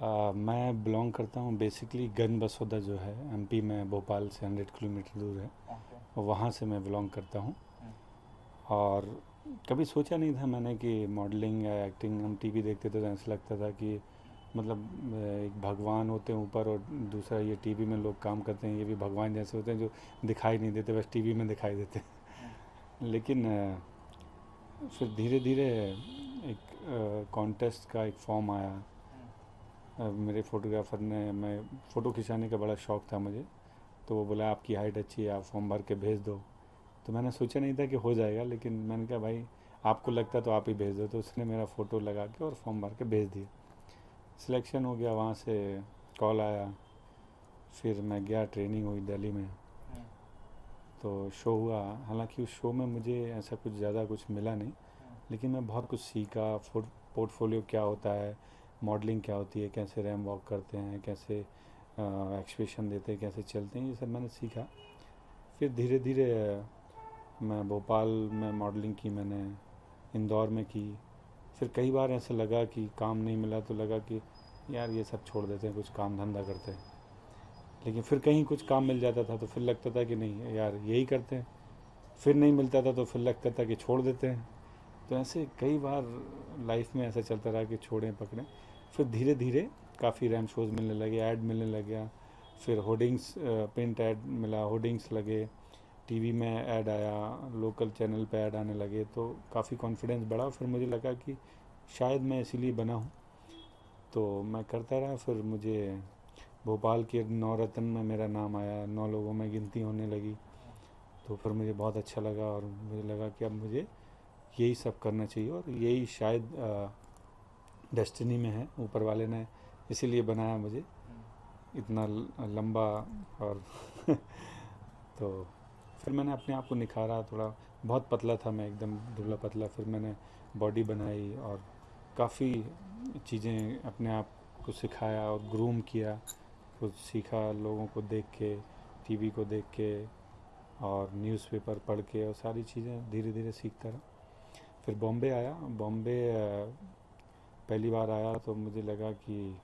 मैं बिलोंग करता हूँ बेसिकली गन बसोदा जो है एमपी में, भोपाल से 100 किलोमीटर दूर है। ओके। वहाँ से मैं बिलोंग करता हूँ। हम्म। और कभी सोचा नहीं था मैंने कि मॉडलिंग या एक्टिंग, हम टीवी देखते थे तो ऐसा लगता था कि मतलब एक भगवान होते हैं ऊपर, और दूसरा ये टीवी में लोग काम करते हैं ये भी भगवान जैसे होते हैं जो दिखाई नहीं देते, बस टीवी में दिखाई देते हम्म। हैं। लेकिन फिर धीरे धीरे एक कॉन्टेस्ट का एक फॉर्म आया। हम्म। मेरे फोटोग्राफर ने, मैं फ़ोटो खिंचाने का बड़ा शौक़ था मुझे, तो वो बोला आपकी हाइट अच्छी है, आप फॉर्म भर के भेज दो। तो मैंने सोचा नहीं था कि हो जाएगा, लेकिन मैंने कहा भाई आपको लगता तो आप ही भेज दो। तो उसने मेरा फ़ोटो लगा के और फॉर्म भर के भेज दिया। सिलेक्शन हो गया, वहाँ से कॉल आया। फिर मैं गया, ट्रेनिंग हुई दिल्ली में। हम्म। तो शो हुआ। हालांकि उस शो में मुझे ऐसा कुछ ज़्यादा कुछ मिला नहीं, हम्म। लेकिन मैं बहुत कुछ सीखा। पोर्टफोलियो क्या होता है, मॉडलिंग क्या होती है, कैसे रैम वॉक करते हैं, कैसे एक्सप्रेशन देते हैं, कैसे चलते हैं, ये सब मैंने सीखा। फिर धीरे धीरे मैं भोपाल में मॉडलिंग की मैंने, इंदौर में की। फिर कई बार ऐसा लगा कि काम नहीं मिला तो लगा कि यार ये सब छोड़ देते हैं, कुछ काम धंधा करते हैं। लेकिन फिर कहीं कुछ काम मिल जाता था तो फिर लगता था कि नहीं यार यही करते हैं। फिर नहीं मिलता था तो फिर लगता था कि छोड़ देते हैं। तो ऐसे कई बार लाइफ में ऐसा चलता रहा कि छोड़ें पकड़ें। फिर धीरे धीरे काफ़ी रैम शोज़ मिलने लगे, ऐड मिलने लग गया। फिर होर्डिंग्स, प्रिंट ऐड मिला, होर्डिंग्स लगे, टीवी में ऐड आया, लोकल चैनल पे ऐड आने लगे, तो काफ़ी कॉन्फिडेंस बढ़ा। फिर मुझे लगा कि शायद मैं इसीलिए बना हूँ। तो मैं करता रहा। फिर मुझे भोपाल के 9 रत्न में मेरा नाम आया, 9 लोगों में गिनती होने लगी। हम्म। तो फिर मुझे बहुत अच्छा लगा और मुझे लगा कि अब मुझे यही सब करना चाहिए, और यही शायद डेस्टिनी में है, ऊपर वाले ने इसीलिए बनाया मुझे हम्म। इतना लंबा। और तो फिर मैंने अपने आप को निखारा थोड़ा। बहुत पतला था मैं, एकदम दुबला पतला। फिर मैंने बॉडी बनाई और काफ़ी चीज़ें अपने आप को सिखाया और ग्रूम किया। कुछ सीखा लोगों को देख के, टीवी को देख के, और न्यूज़पेपर पढ़ के, और सारी चीज़ें धीरे धीरे सीखता रहा। फिर बॉम्बे आया। बॉम्बे पहली बार आया तो मुझे लगा कि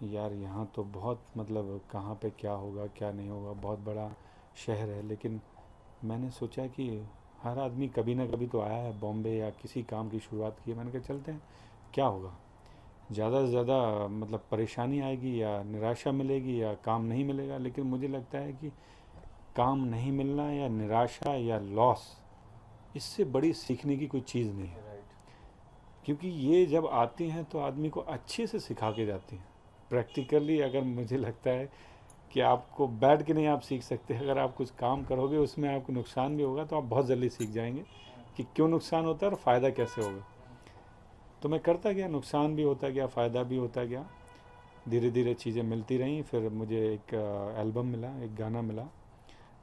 यार यहाँ तो बहुत, मतलब कहाँ पे क्या होगा क्या नहीं होगा, बहुत बड़ा शहर है। लेकिन मैंने सोचा कि हर आदमी कभी ना कभी तो आया है बॉम्बे या किसी काम की शुरुआत की है। मैंने कहा चलते हैं, क्या होगा, ज़्यादा से ज़्यादा मतलब परेशानी आएगी या निराशा मिलेगी या काम नहीं मिलेगा। लेकिन मुझे लगता है कि काम नहीं मिलना या निराशा या लॉस, इससे बड़ी सीखने की कोई चीज़ नहीं है। राइट। क्योंकि ये जब आती हैं तो आदमी को अच्छे से सिखा के जाती हैं प्रैक्टिकली। अगर मुझे लगता है कि आपको बैठ के नहीं आप सीख सकते, अगर आप कुछ काम करोगे उसमें आपको नुकसान भी होगा तो आप बहुत जल्दी सीख जाएंगे हम्म। कि क्यों नुकसान होता है और फ़ायदा कैसे होगा। हम्म। तो मैं करता गया, नुकसान भी होता गया, फ़ायदा भी होता गया। धीरे धीरे चीज़ें मिलती रहीं। फिर मुझे एक एल्बम मिला, एक गाना मिला,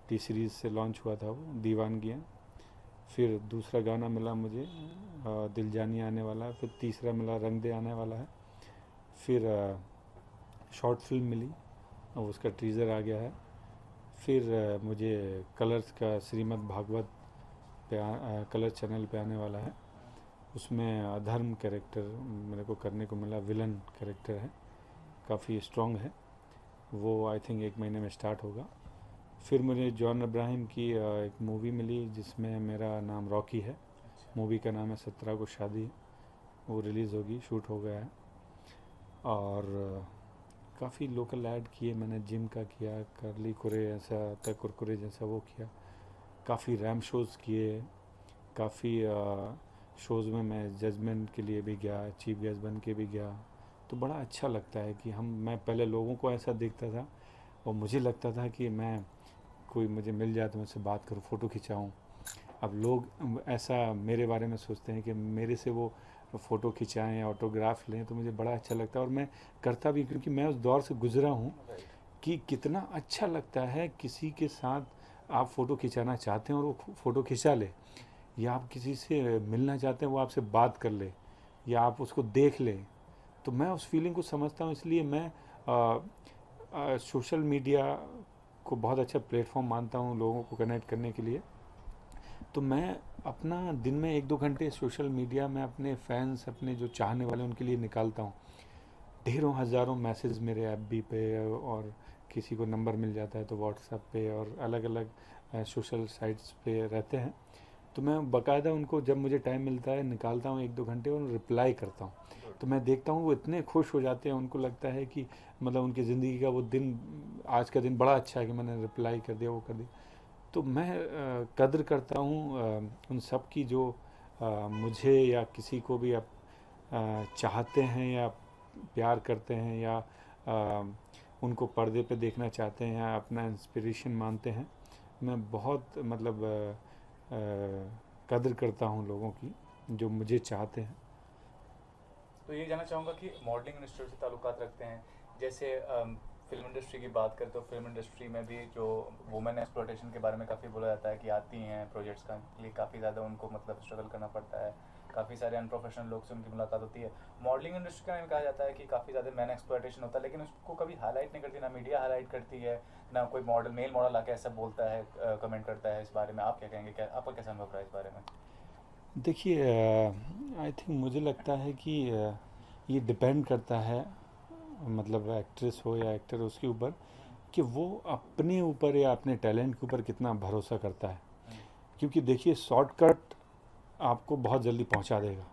टी सीरीज़ से लॉन्च हुआ था वो, दीवानगियाँ। फिर दूसरा गाना मिला मुझे, दिल जानी आने वाला है। फिर तीसरा मिला, रंग दे आने वाला है। फिर शॉर्ट फिल्म मिली, और उसका टीज़र आ गया है। फिर मुझे कलर्स का श्रीमद् भागवत पे कलर चैनल पे आने वाला है। हम्म। उसमें अधर्म कैरेक्टर मेरे को करने को मिला, विलन कैरेक्टर है, काफ़ी स्ट्रॉन्ग है वो। आई थिंक 1 महीने में स्टार्ट होगा। फिर मुझे जॉन अब्राहम की एक मूवी मिली जिसमें मेरा नाम रॉकी है। अच्छा। मूवी का नाम है 17 को शादी। वो रिलीज़ होगी, शूट हो गया है। और काफ़ी लोकल ऐड किए मैंने, जिम का किया, करली कुरे ऐसा आता है, कुरकुरे जैसा वो किया। काफ़ी रैम शोज़ किए। काफ़ी शोज़ में मैं जजमेंट के लिए भी गया, चीफ गेस्ट बन के भी गया। तो बड़ा अच्छा लगता है कि मैं पहले लोगों को ऐसा देखता था और मुझे लगता था कि मैं, कोई मुझे मिल जाए तो मैं उससे बात करूं, फ़ोटो खिंचाऊं। अब लोग ऐसा मेरे बारे में सोचते हैं कि मेरे से वो फ़ोटो खिंचाएं या ऑटोग्राफ लें, तो मुझे बड़ा अच्छा लगता है। और मैं करता भी, क्योंकि मैं उस दौर से गुज़रा हूँ राइट। कि कितना अच्छा लगता है किसी के साथ आप फ़ोटो खिंचाना चाहते हैं और वो फ़ोटो खिंचा ले, या आप किसी से मिलना चाहते हैं वो आपसे बात कर ले, या आप उसको देख लें। तो मैं उस फीलिंग को समझता हूँ, इसलिए मैं सोशल मीडिया को बहुत अच्छा प्लेटफॉर्म मानता हूँ लोगों को कनेक्ट करने के लिए। तो मैं अपना दिन में 1-2 घंटे सोशल मीडिया में अपने फैंस, अपने जो चाहने वाले हैं, उनके लिए निकालता हूँ। ढेरों हज़ारों मैसेज मेरे एफबी पे और किसी को नंबर मिल जाता है तो व्हाट्सएप पे और अलग अलग सोशल साइट्स पे रहते हैं। तो मैं बाकायदा उनको जब मुझे टाइम मिलता है निकालता हूँ 1-2 घंटे और रिप्लाई करता हूँ। तो मैं देखता हूँ वो इतने खुश हो जाते हैं, उनको लगता है कि मतलब उनकी ज़िंदगी का वो दिन, आज का दिन बड़ा अच्छा है कि मैंने रिप्लाई कर दिया, वो कर दिया। तो मैं कद्र करता हूँ उन सब की जो मुझे या किसी को भी आप चाहते हैं या प्यार करते हैं या उनको पर्दे पे देखना चाहते हैं या अपना इंस्पिरेशन मानते हैं। मैं बहुत मतलब कद्र करता हूँ लोगों की जो मुझे चाहते हैं। तो ये जानना चाहूँगा कि मॉडलिंग इंडस्ट्री से ताल्लुकात रखते हैं, जैसे फिल्म इंडस्ट्री की बात करें तो फिल्म इंडस्ट्री में भी जो वुमेन एक्सप्लॉयटेशन के बारे में काफ़ी बोला जाता है कि आती हैं प्रोजेक्ट्स का लिए काफ़ी ज़्यादा उनको मतलब स्ट्रगल करना पड़ता है, काफ़ी सारे अनप्रोफेशनल लोग से उनकी मुलाकात होती है। मॉडलिंग इंडस्ट्री के बारे में कहा जाता है कि काफ़ी ज़्यादा मैन एक्सप्लॉयटेशन होता है, लेकिन उसको कभी हाईलाइट नहीं करती, ना मीडिया हाईलाइट करती है, ना कोई मॉडल मेल मॉडल आके ऐसा बोलता है, कमेंट करता है इस बारे में। आप क्या कहेंगे, क्या आपका कैसा अनुभव रहा है इस बारे में? देखिए आई थिंक मुझे लगता है कि ये डिपेंड करता है, मतलब एक्ट्रेस हो या एक्टर हो उसके ऊपर, कि वो अपने ऊपर या अपने टैलेंट के ऊपर कितना भरोसा करता है। क्योंकि देखिए शॉर्टकट आपको बहुत जल्दी पहुंचा देगा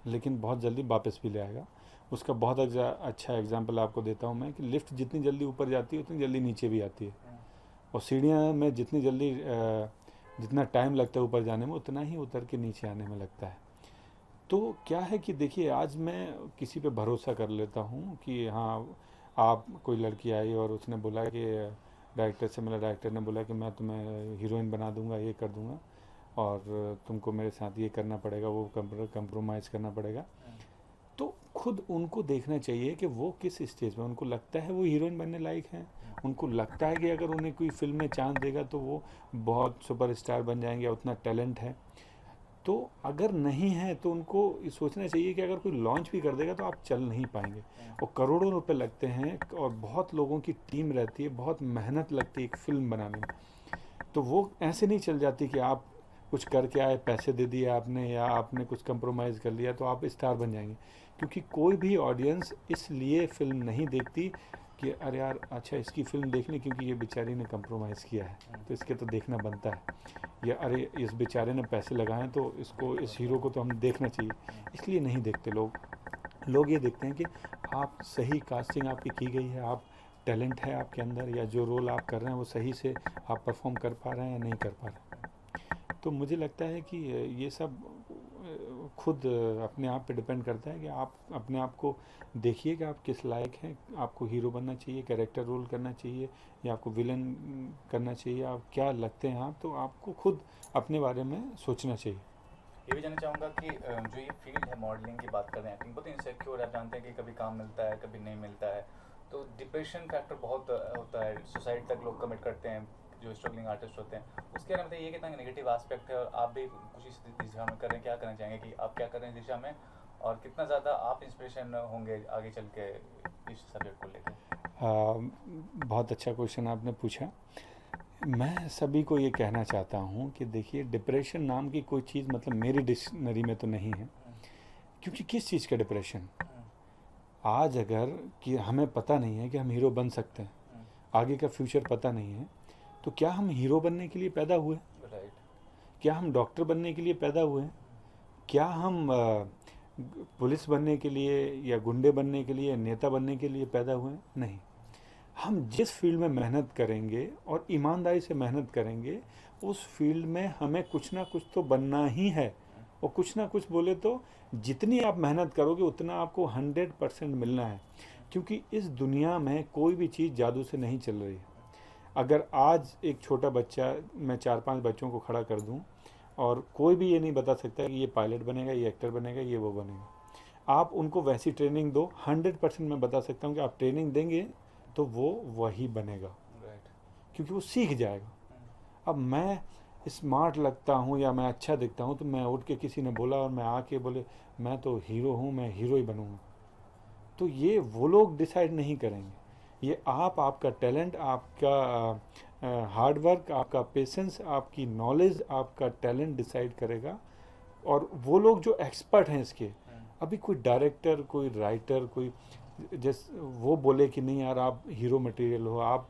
लेकिन बहुत जल्दी वापस भी ले आएगा। उसका बहुत अच्छा एग्जांपल आपको देता हूं मैं कि लिफ्ट जितनी जल्दी ऊपर जाती है उतनी जल्दी नीचे भी आती है, और सीढ़ियाँ में जितनी जल्दी जितना टाइम लगता है ऊपर जाने में उतना ही उतर के नीचे आने में लगता है। तो क्या है कि देखिए आज मैं किसी पे भरोसा कर लेता हूँ कि हाँ, आप कोई लड़की आई और उसने बोला कि डायरेक्टर से मिला, डायरेक्टर ने बोला कि मैं तुम्हें हीरोइन बना दूंगा, ये कर दूंगा और तुमको मेरे साथ ये करना पड़ेगा, वो कंप्रोमाइज़ करना पड़ेगा। तो खुद उनको देखना चाहिए कि वो किस स्टेज में उनको लगता है वो हीरोइन बनने लायक हैं, उनको लगता है कि अगर उन्हें कोई फिल्म में चांस देगा तो वो बहुत सुपरस्टार बन जाएंगे या उतना टैलेंट है। तो अगर नहीं है तो उनको ये सोचना चाहिए कि अगर कोई लॉन्च भी कर देगा तो आप चल नहीं पाएंगे। और करोड़ों रुपए लगते हैं और बहुत लोगों की टीम रहती है, बहुत मेहनत लगती है एक फिल्म बनाने में। तो वो ऐसे नहीं चल जाती कि आप कुछ करके आए, पैसे दे दिए आपने या आपने कुछ कंप्रोमाइज़ कर लिया तो आप स्टार बन जाएंगे। क्योंकि कोई भी ऑडियंस इसलिए फिल्म नहीं देखती कि अरे यार अच्छा इसकी फिल्म देख ली क्योंकि ये बेचारी ने कंप्रोमाइज़ किया है तो इसके तो देखना बनता है, या अरे इस बेचारे ने पैसे लगाए तो इसको, इस हीरो को तो हम देखना चाहिए, इसलिए नहीं देखते लोग। लोग ये देखते हैं कि आप सही कास्टिंग आपकी की गई है, आप टैलेंट है आपके अंदर, या जो रोल आप कर रहे हैं वो सही से आप परफॉर्म कर पा रहे हैं या नहीं कर पा रहे हैं। तो मुझे लगता है कि ये सब खुद अपने आप पे डिपेंड करता है कि आप अपने आप को देखिए कि आप किस लायक हैं, आपको हीरो बनना चाहिए, कैरेक्टर रोल करना चाहिए या आपको विलन करना चाहिए, आप क्या लगते हैं आप, तो आपको खुद अपने बारे में सोचना चाहिए। ये भी जानना चाहूँगा कि जो ये फील्ड है मॉडलिंग की बात करें, एक्टिंग बहुत इनसिक्योर, आप जानते हैं कि कभी काम मिलता है कभी नहीं मिलता है, तो डिप्रेशन फैक्टर बहुत होता है, सुसाइड तक लोग कमिट करते हैं जो स्ट्रगलिंग आर्टिस्ट होते हैं। उसके बारे में बताइए, ये कितना नेगेटिव एस्पेक्ट है और आप भी कुछ इस दिशा में कर रहे हैं, क्या करना चाहेंगे कि आप क्या कर रहे हैं इस दिशा में, और कितना ज़्यादा आप इंस्पिरेशन होंगे आगे चल के इस सब्जेक्ट को लेकर? बहुत अच्छा क्वेश्चन आपने पूछा। मैं सभी को ये कहना चाहता हूँ कि देखिए डिप्रेशन नाम की कोई चीज़ मतलब मेरी डिक्शनरी में तो नहीं है। क्योंकि किस चीज़ का डिप्रेशन, आज अगर कि हमें पता नहीं है कि हम हीरो बन सकते हैं, आगे का फ्यूचर पता नहीं है, तो क्या हम हीरो बनने के लिए पैदा हुए? राइट। क्या हम डॉक्टर बनने के लिए पैदा हुए? क्या हम पुलिस बनने के लिए या गुंडे बनने के लिए, नेता बनने के लिए पैदा हुए? नहीं। हम जिस फील्ड में मेहनत करेंगे और ईमानदारी से मेहनत करेंगे उस फील्ड में हमें कुछ ना कुछ तो बनना ही है। और कुछ ना कुछ बोले तो जितनी आप मेहनत करोगे उतना आपको 100% मिलना है। क्योंकि इस दुनिया में कोई भी चीज़ जादू से नहीं चल रही है। अगर आज एक छोटा बच्चा, मैं 4-5 बच्चों को खड़ा कर दूं और कोई भी ये नहीं बता सकता कि ये पायलट बनेगा, ये एक्टर बनेगा, ये वो बनेगा। आप उनको वैसी ट्रेनिंग दो, 100% मैं बता सकता हूँ कि आप ट्रेनिंग देंगे तो वो वही बनेगा, राइट। क्योंकि वो सीख जाएगा। अब मैं स्मार्ट लगता हूँ या मैं अच्छा दिखता हूँ तो मैं उठ के किसी ने बोला और मैं आके बोले मैं तो हीरो हूँ, मैं हीरो ही बनूँगा, तो ये वो लोग डिसाइड नहीं करेंगे। ये आप, आपका टैलेंट, आपका हार्डवर्क, आपका पेशेंस, आपकी नॉलेज, आपका टैलेंट डिसाइड करेगा। और वो लोग जो एक्सपर्ट हैं इसके, अभी कोई डायरेक्टर, कोई राइटर, कोई जैसे वो बोले कि नहीं यार आप हीरो मटेरियल हो, आप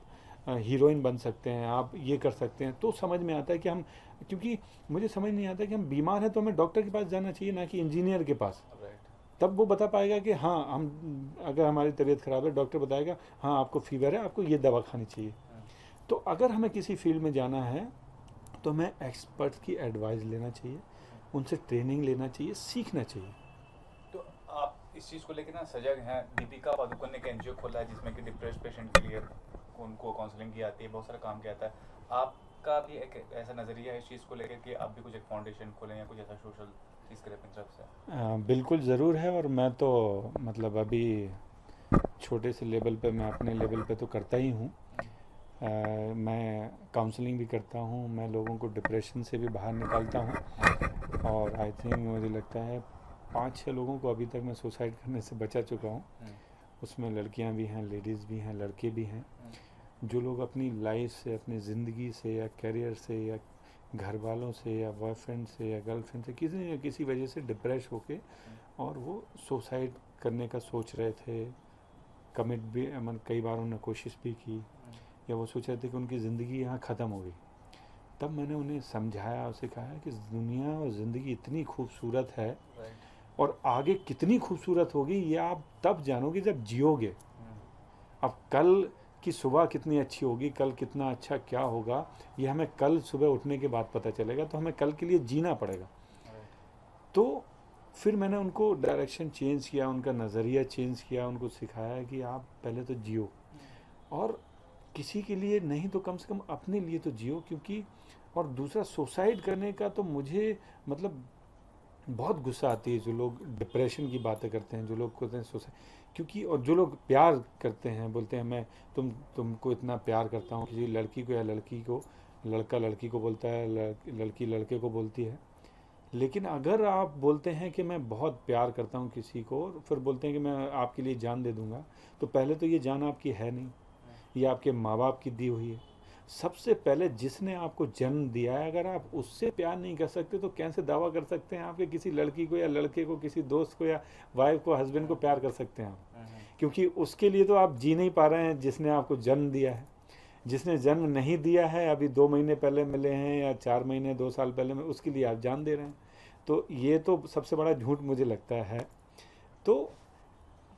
हीरोइन बन सकते हैं, आप ये कर सकते हैं, तो समझ में आता है कि हम, क्योंकि मुझे समझ नहीं आता कि हम बीमार हैं तो हमें डॉक्टर के पास जाना चाहिए ना कि इंजीनियर के पास। राइट। तब वो बता पाएगा कि हाँ हम, अगर हमारी तबीयत ख़राब है डॉक्टर बताएगा हाँ आपको फीवर है, आपको ये दवा खानी चाहिए। तो अगर हमें किसी फील्ड में जाना है तो हमें एक्सपर्ट्स की एडवाइस लेना चाहिए, उनसे ट्रेनिंग लेना चाहिए, सीखना चाहिए। तो आप इस चीज़ को लेकर ना सजग हैं। दीपिका पादुकोण ने एक एनजीओ खोला है जिसमें कि डिप्रेस पेशेंट के लिए उनको काउंसलिंग की जाती है, बहुत सारा काम किया जाता है। आपका भी एक ऐसा नज़रिया है इस चीज़ को लेकर कि आप भी कुछ एक फाउंडेशन खोलें या कुछ ऐसा सोशल चीज़ करें अपनी तरफ से? बिल्कुल ज़रूर है, और मैं तो मतलब अभी छोटे से लेवल पे, मैं अपने लेवल पे तो करता ही हूँ। मैं काउंसलिंग भी करता हूँ, मैं लोगों को डिप्रेशन से भी बाहर निकालता हूँ, और आई थिंक मुझे लगता है 5-6 लोगों को अभी तक मैं सुसाइड करने से बचा चुका हूँ। उसमें लड़कियाँ भी हैं, लेडीज़ भी हैं, लड़के भी हैं, जो लोग अपनी लाइफ से, अपनी ज़िंदगी से या करियर से या घर वालों से या बॉयफ्रेंड से या गर्लफ्रेंड से किसी न किसी वजह से डिप्रेस होके और वो सुसाइड करने का सोच रहे थे, कमिट भी, मतलब कई बार उन्होंने कोशिश भी की, या वो सोच रहे थे कि उनकी ज़िंदगी यहाँ ख़त्म हो गई। तब मैंने उन्हें समझाया और सिखाया कि दुनिया और ज़िंदगी इतनी खूबसूरत है, और आगे कितनी खूबसूरत होगी ये आप तब जानोगे जब जियोगे। अब कल की सुबह कितनी अच्छी होगी, कल कितना अच्छा क्या होगा, ये हमें कल सुबह उठने के बाद पता चलेगा, तो हमें कल के लिए जीना पड़ेगा। तो फिर मैंने उनको डायरेक्शन चेंज किया, उनका नज़रिया चेंज किया, उनको सिखाया कि आप पहले तो जियो, और किसी के लिए नहीं तो कम से कम अपने लिए तो जियो। क्योंकि और दूसरा, सुसाइड करने का तो मुझे मतलब बहुत गुस्सा आती है जो लोग डिप्रेशन की बातें करते हैं, जो लोग कहते हैं सुसाइड, क्योंकि और जो लोग प्यार करते हैं, बोलते हैं मैं तुमको इतना प्यार करता हूँ, किसी लड़की को या लड़की को, लड़का लड़की को बोलता है, लड़की लड़के को बोलती है। लेकिन अगर आप बोलते हैं कि मैं बहुत प्यार करता हूँ किसी को, और फिर बोलते हैं कि मैं आपके लिए जान दे दूँगा, तो पहले तो ये जान आपकी है नहीं, ये आपके माँ बाप की दी हुई है। सबसे पहले जिसने आपको जन्म दिया है, अगर आप उससे प्यार नहीं कर सकते तो कैसे दावा कर सकते हैं आपके किसी लड़की को या लड़के को, किसी दोस्त को या वाइफ को, हस्बैंड को प्यार कर सकते हैं आप? क्योंकि उसके लिए तो आप जी नहीं पा रहे हैं जिसने आपको जन्म दिया है। जिसने जन्म नहीं दिया है, अभी 2 महीने पहले मिले हैं या 4 महीने 2 साल पहले में, उसके लिए आप जान दे रहे हैं। तो ये तो सबसे बड़ा झूठ मुझे लगता है। तो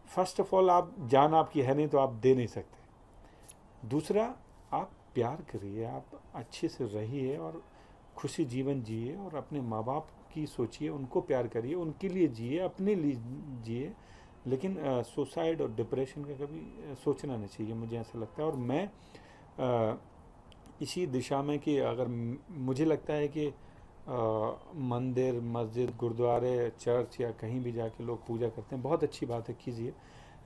फर्स्ट ऑफ ऑल, आप जान आपकी है नहीं तो आप दे नहीं सकते। दूसरा, आप प्यार करिए, आप अच्छे से रहिए और खुशी जीवन जिए, और अपने माँ बाप की सोचिए, उनको प्यार करिए, उनके लिए जिए, अपने लिए जिए। लेकिन सुसाइड और डिप्रेशन का कभी सोचना नहीं चाहिए, मुझे ऐसा लगता है। और मैं इसी दिशा में कि अगर मुझे लगता है कि मंदिर, मस्जिद, गुरुद्वारे, चर्च या कहीं भी जाके लोग पूजा करते हैं, बहुत अच्छी बात है, कीजिए।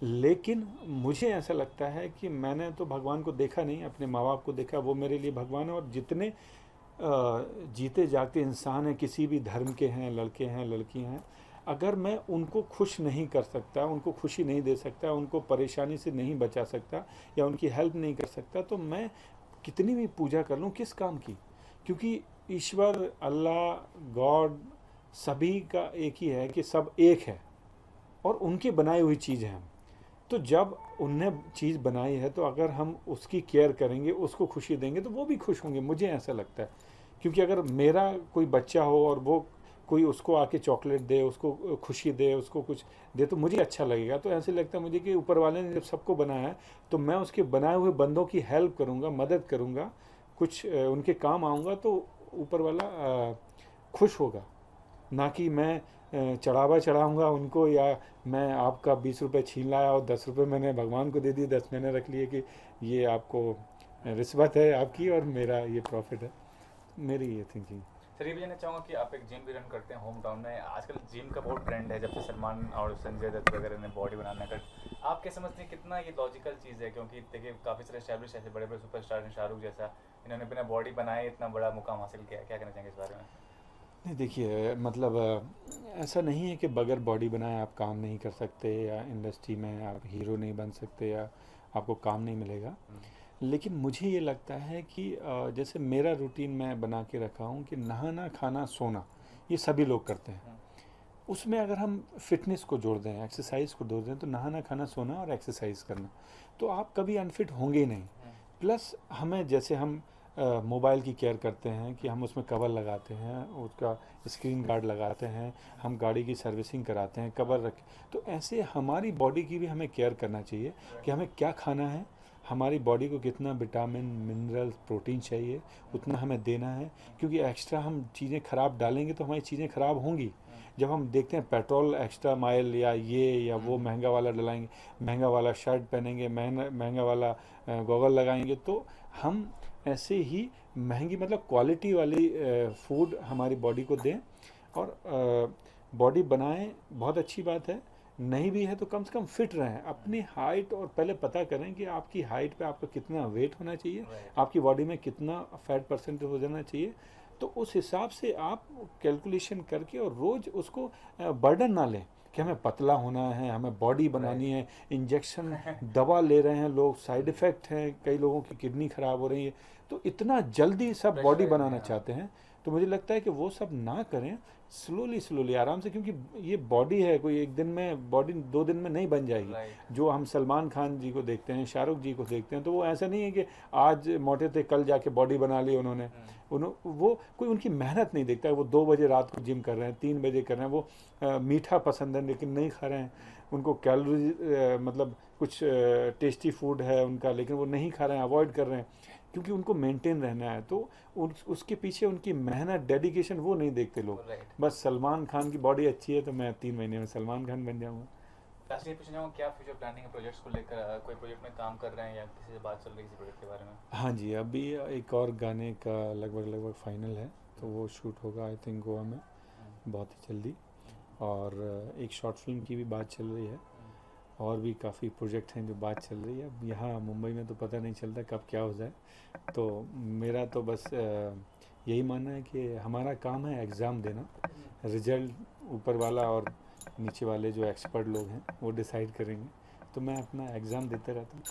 लेकिन मुझे ऐसा लगता है कि मैंने तो भगवान को देखा नहीं, अपने माँ बाप को देखा, वो मेरे लिए भगवान है। और जितने जीते जागते इंसान हैं, किसी भी धर्म के हैं, लड़के हैं, लड़की हैं, अगर मैं उनको खुश नहीं कर सकता, उनको खुशी नहीं दे सकता, उनको परेशानी से नहीं बचा सकता या उनकी हेल्प नहीं कर सकता, तो मैं कितनी भी पूजा कर लूँ किस काम की? क्योंकि ईश्वर, अल्लाह, गॉड सभी का एक ही है कि सब एक है और उनकी बनाई हुई चीज़ है हम। तो जब उनने चीज़ बनाई है तो अगर हम उसकी केयर करेंगे, उसको खुशी देंगे, तो वो भी खुश होंगे, मुझे ऐसा लगता है। क्योंकि अगर मेरा कोई बच्चा हो और वो कोई उसको आके चॉकलेट दे, उसको खुशी दे, उसको कुछ दे, तो मुझे अच्छा लगेगा। तो ऐसे लगता है मुझे कि ऊपर वाले ने जब सबको बनाया है तो मैं उसके बनाए हुए बंदों की हेल्प करूँगा, मदद करूँगा, कुछ उनके काम आऊँगा, तो ऊपर वाला खुश होगा। ना कि मैं चढ़ावा चढ़ाऊँगा उनको, या मैं आपका 20 रुपये छीन लाया और 10 रुपये मैंने भगवान को दे दिए, 10 मैंने रख लिए कि ये आपको रिश्वत है आपकी और मेरा ये प्रॉफिट है। मेरी ये थिंकिंग। सर, ये भी जानना चाहूँगा कि आप एक जिम भी रन करते हैं होम टाउन में। आजकल जिम का बहुत ट्रेंड है, जब से सलमान और संजय दत्त वगैरह ने बॉडी बनाने का। आप क्या समझते हैं कितना ये लॉजिकल चीज़ है? क्योंकि देखिए काफ़ी सारे एस्टैब्लिश ऐसे बड़े बड़े सुपरस्टार हैं, शाहरुख जैसा, इन्होंने बिना बॉडी बनाए इतना बड़ा मुकाम हासिल किया है। क्या कहना चाहेंगे इस बारे में? नहीं, देखिए मतलब ऐसा नहीं है कि बगैर बॉडी बनाए आप काम नहीं कर सकते, या इंडस्ट्री में आप हीरो नहीं बन सकते, या आपको काम नहीं मिलेगा। लेकिन मुझे ये लगता है कि जैसे मेरा रूटीन मैं बना के रखा हूँ कि नहाना, खाना, सोना, ये सभी लोग करते हैं। उसमें अगर हम फिटनेस को जोड़ दें, एक्सरसाइज को जोड़ दें, तो नहाना, खाना, सोना और एक्सरसाइज करना, तो आप कभी अनफिट होंगे ही नहीं। प्लस हमें, जैसे हम मोबाइल की केयर करते हैं कि हम उसमें कवर लगाते हैं, उसका स्क्रीन गार्ड लगाते हैं, हम गाड़ी की सर्विसिंग कराते हैं, कवर रख, तो ऐसे हमारी बॉडी की भी हमें केयर करना चाहिए कि हमें क्या खाना है, हमारी बॉडी को कितना विटामिन, मिनरल, प्रोटीन चाहिए, उतना हमें देना है। क्योंकि एक्स्ट्रा हम चीज़ें ख़राब डालेंगे तो हमारी चीज़ें ख़राब होंगी। जब हम देखते हैं पेट्रोल एक्स्ट्रा माइल या ये या वो महंगा वाला डलाएंगे, महंगा वाला शर्ट पहनेंगे, महंगा वाला गॉगल लगाएंगे, तो हम ऐसे ही महंगी, मतलब क्वालिटी वाली फूड हमारी बॉडी को दें और बॉडी बनाएं। बहुत अच्छी बात है, नहीं भी है तो कम से कम फिट रहें। अपनी हाइट, और पहले पता करें कि आपकी हाइट पे आपका कितना वेट होना चाहिए, आपकी बॉडी में कितना फैट परसेंटेज हो जाना चाहिए, तो उस हिसाब से आप कैलकुलेशन करके और रोज़ उसको बर्डन ना लें कि हमें पतला होना है, हमें बॉडी बनानी है। इंजेक्शन दवा ले रहे हैं लोग, साइड इफ़ेक्ट हैं, कई लोगों की किडनी ख़राब हो रही है, तो इतना जल्दी सब बॉडी बनाना चाहते हैं। तो मुझे लगता है कि वो सब ना करें, स्लोली स्लोली, आराम से, क्योंकि ये बॉडी है, कोई एक दिन में बॉडी 2 दिन में नहीं बन जाएगी। जो हम सलमान खान जी को देखते हैं, शाहरुख जी को देखते हैं, तो वो ऐसा नहीं है कि आज मोटे थे कल जाके बॉडी बना ली उन्होंने। वो कोई उनकी मेहनत नहीं देखता है। वो 2 बजे रात को जिम कर रहे हैं, 3 बजे कर रहे हैं, वो मीठा पसंद है लेकिन नहीं खा रहे हैं, उनको कैलोरी मतलब कुछ टेस्टी फूड है उनका लेकिन वो नहीं खा रहे हैं, अवॉइड कर रहे हैं, क्योंकि उनको मेंटेन रहना है। तो उसके पीछे उनकी मेहनत, डेडिकेशन, वो नहीं देखते लोग। बस सलमान खान की बॉडी अच्छी है तो मैं 3 महीने में सलमान खान बन जाऊँगा। लास्टली पूछना चाहूँगा, क्या फ्यूचर प्लानिंग है प्रोजेक्ट्स को लेकर? कोई प्रोजेक्ट में काम कर रहे हैं या किसी से बात चल रही है किसी प्रोजेक्ट के बारे में? हाँ जी, अभी एक और गाने का लगभग फाइनल है, तो वो शूट होगा आई थिंक गोवा में बहुत ही जल्दी। और एक शॉर्ट फिल्म की भी बात चल रही है, और भी काफ़ी प्रोजेक्ट हैं जो बात चल रही है। अब यहाँ मुंबई में तो पता नहीं चलता कब क्या हो जाए। तो मेरा तो बस यही मानना है कि हमारा काम है एग्ज़ाम देना, रिजल्ट ऊपर वाला और नीचे वाले जो एक्सपर्ट लोग हैं वो डिसाइड करेंगे। तो मैं अपना एग्ज़ाम देते रहता हूँ।